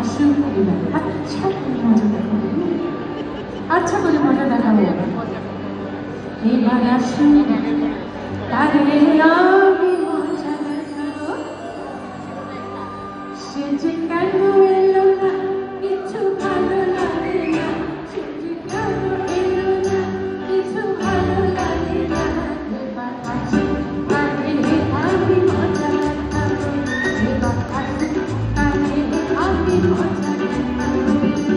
আসুন এবার আচ্ছা করে মজা দেখাবো, আচ্ছা করে মজা দেখাবো। এবার আসুন তারে আমি মজা দেখাবো, সে যে কেন এলো না কিছু ভালো লাগে না, সে যে কেন এলো না কিছু ভালো লাগে না। এবার আসুন তারে আমি মজা দেখাবো, এবার আসুন তারে আমি মজা দেখাবো।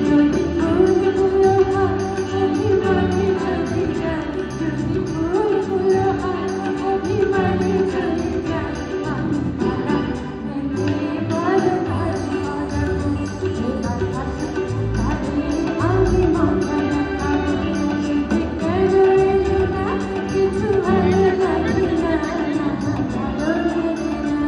যদি ফুলগুলো হয় অভিমানে চলে যায়, যদি ফুলগুলো হয় অভিমানে চলে যায়, আমি তারা ভেঙে বড় ভালো বাজাবো। এবার আসুন তারে আমি মজা দেখাবো, সে যে কেন এলো না কিছু ভালো লাগে না, ভালো লাগে না।